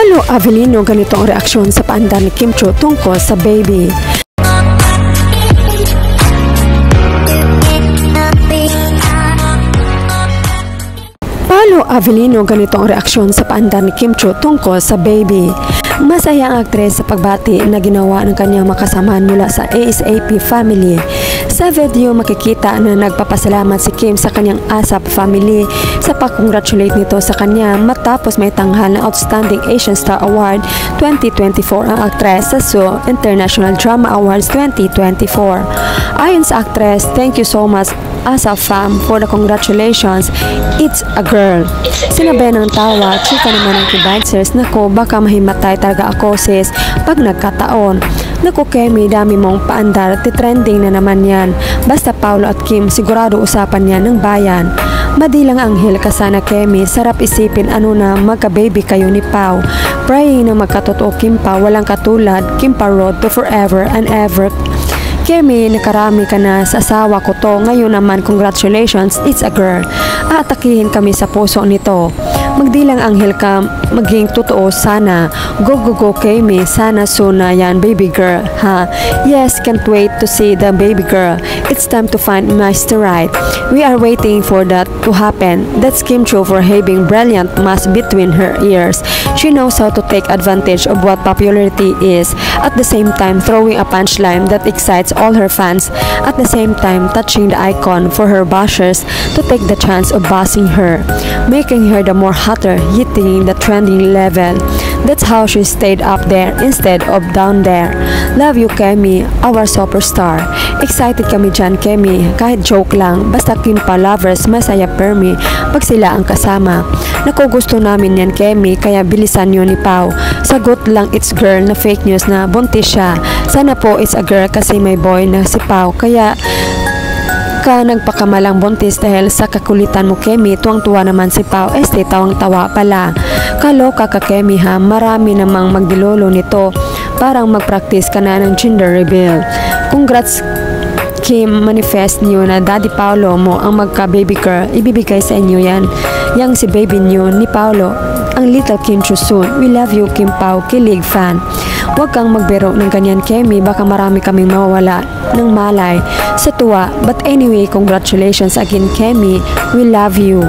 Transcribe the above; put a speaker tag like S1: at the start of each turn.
S1: Paolo Avellino ganito ang reaksyon sa paandar ni Kim Chiu tungkol sa baby. Paolo Avellino ganito ang reaksyon sa paandar ni Kim Chiu tungkol sa baby. Masaya ang aktres sa pagbati na ginawa ng kanyang makasamahan mula sa ASAP family. Sa video makikita na nagpapasalamat si Kim sa kanyang ASAP family sa pag-congratulate nito sa kanya matapos may tanghal na Outstanding Asian Star Award 2024 ang aktres sa Seoul International Drama Awards 2024. Ayon sa aktres, "Thank you so much ASAP fam for the congratulations. It's a girl." Sinabi ng tawa, chika naman ng kibaitzers, "Naku, baka mahimatay talaga ako sis pag nagkataon. Naku Kemi, dami mong paandar, titrending na naman yan. Basta Paolo at Kim, sigurado usapan yan ng bayan. Madilang anghel ka sana Kemi, sarap isipin ano na magka-baby kayo ni Pao. Praying na magkatotoo Kim Pao, walang katulad, Kim Pao road to forever and ever. Kemi, nakarami ka na sa asawa ko to. Ngayon naman, congratulations, it's a girl. Aatakihin kami sa puso nito. Magdilang anghel ka, maging totoo sana. Go go go Kemi, sana soon na yan baby girl, ha? Yes, can't wait to see the baby girl. It's time to find Mr. Right. We are waiting for that to happen. That's Kim Chiu for having brilliant mask between her ears. She knows how to take advantage of what popularity is, at the same time throwing a punchline that excites all her fans, at the same time touching the icon for her bashers to take the chance of bashing her, making her the more hotter, hitting the trending level. That's how she stayed up there instead of down there. Love you Kemi, our superstar. Excited kami dyan Kemi, kahit joke lang, basta Kim Pa lovers masaya permi pag sila ang kasama. Naku, gusto namin yan Kemi, kaya bilisan nyo ni Pao. Sagot lang it's girl na fake news na buntis siya. Sana po it's a girl kasi may boy na si Pao, kaya ka nagpakamalang buntis dahil sa kakulitan mo Kemi. Tuwang-tuwa naman si Pao, tawang-tawa pala. Kaloka ka Kemi ha, marami namang magdilolo nito. Parang mag-practice ka na ng gender reveal. Congrats Kim, manifest niyo na Daddy Paolo mo ang magka-baby girl. Ibibigay sa inyo yan. Yang si baby niyo ni Paolo, ang little Kim Chiu soon. We love you Kim Pao, kilig fan. Huwag kang magbiro ng ganyan Kemi, baka marami kaming mawawala ng malay sa tuwa. But anyway, congratulations again Kemi. We love you.